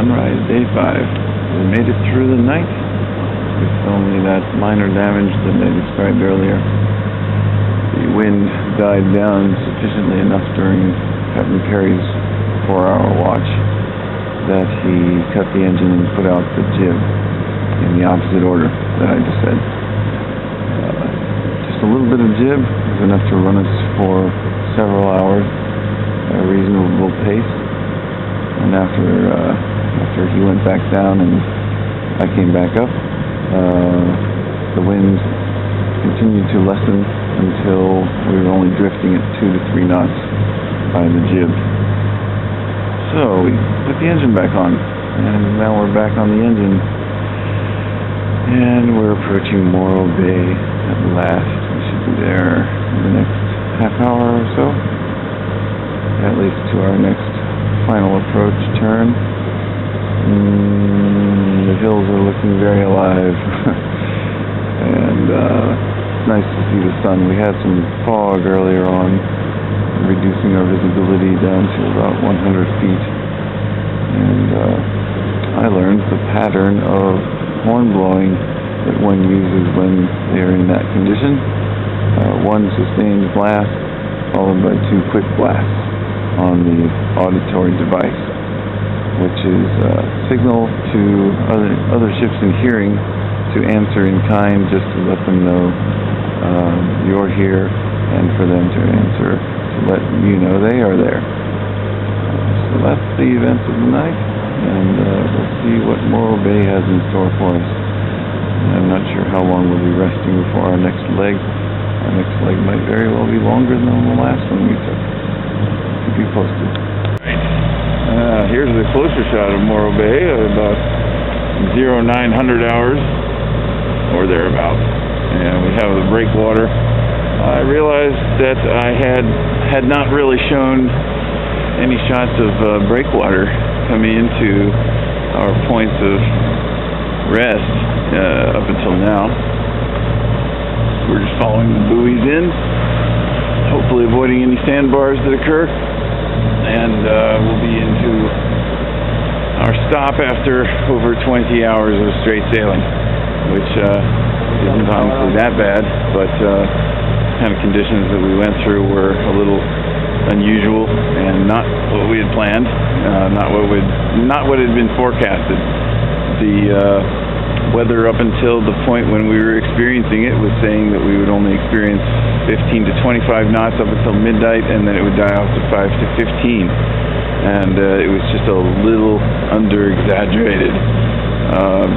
sunrise day 5. We made it through the night with only that minor damage that I described earlier. The wind died down sufficiently enough during Captain Perry's 4-hour watch that he cut the engine and put out the jib in the opposite order that I just said. Just a little bit of jib was enough to run us for several hours at a reasonable pace. And after he went back down and I came back up, the wind continued to lessen until we were only drifting at 2 to 3 knots by the jib. So we put the engine back on, and now we're back on the engine, and we're approaching Morrow Bay at last. We should be there in the next half hour or so, at least to our next final approach turn. The hills are looking very alive, and it's nice to see the sun. We had some fog earlier on, reducing our visibility down to about 100 feet, and I learned the pattern of horn blowing that one uses when they're in that condition. One sustained blast followed by 2 quick blasts on the auditory device, which is a signal to other ships in hearing to answer in kind, just to let them know you're here, and for them to answer to let you know they are there. So that's the events of the night, and we'll see what Morrow Bay has in store for us. I'm not sure how long we'll be resting before our next leg. Our next leg might very well be longer than the last one we took. Keep you posted. Right. Here's the closer shot of Morrow Bay at about 0900 hours or thereabouts, and we have the breakwater. I realized that I had not really shown any shots of breakwater coming into our points of rest up until now. We're just following the buoys in, hopefully avoiding any sandbars that occur, and we'll be into our stop after over 20 hours of straight sailing, which isn't honestly that bad, but kind of conditions that we went through were a little unusual and not what we had planned, not what had been forecasted. The weather up until the point when we were experiencing it was saying that we would only experience 15 to 25 knots up until midnight, and then it would die off to 5 to 15, and it was just a little under-exaggerated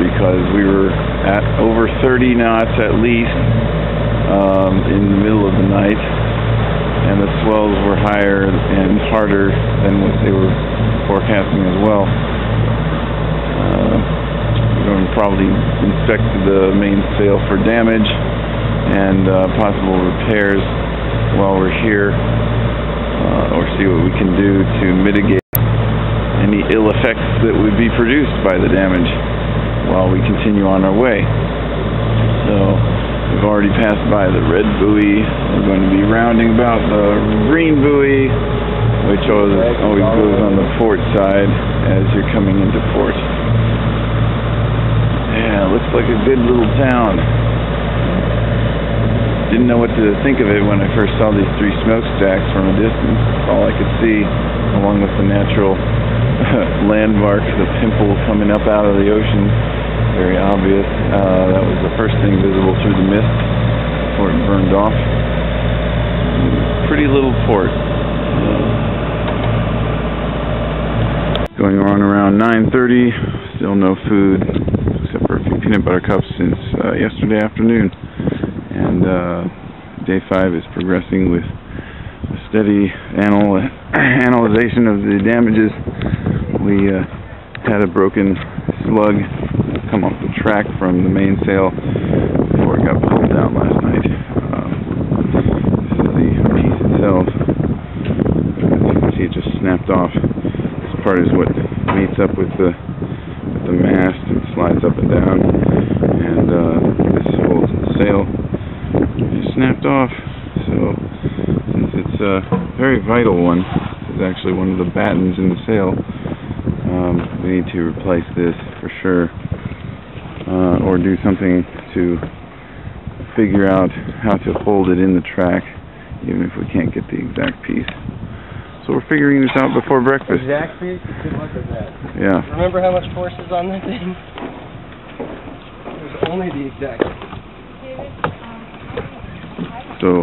because we were at over 30 knots at least in the middle of the night, and the swells were higher and harder than what they were forecasting as well. We're going to probably inspect the mainsail for damage and possible repairs while we're here, or see what we can do to mitigate any ill effects that would be produced by the damage while we continue on our way. So we've already passed by the red buoy. We're going to be rounding about the green buoy, which always goes on the port side as you're coming into port. Yeah, looks like a good little town. Didn't know what to think of it when I first saw these 3 smokestacks from a distance. All I could see, along with the natural landmark, the pimple coming up out of the ocean, very obvious. That was the first thing visible through the mist before it burned off. Pretty little port. Going on around 9:30, still no food, except for a few peanut butter cups since yesterday afternoon. And day 5 is progressing with a steady analyzation of the damages. We had a broken slug come off the track from the mainsail before it got pulled down last night. This is the piece itself. As you can see, it just snapped off. This part is what meets up with the mast and slides up and down, and this holds the sail. It snapped off, so since it's a very vital one, this is actually one of the battens in the sail, we need to replace this for sure, or do something to figure out how to hold it in the track, even if we can't get the exact piece. So we're figuring this out before breakfast. Exact piece? Good luck with that. Yeah. Remember how much force is on that thing? There's only the exact. So,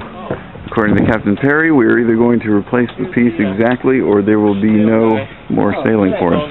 according to Captain Perry, we're either going to replace the piece exactly, or there will be no more sailing for us.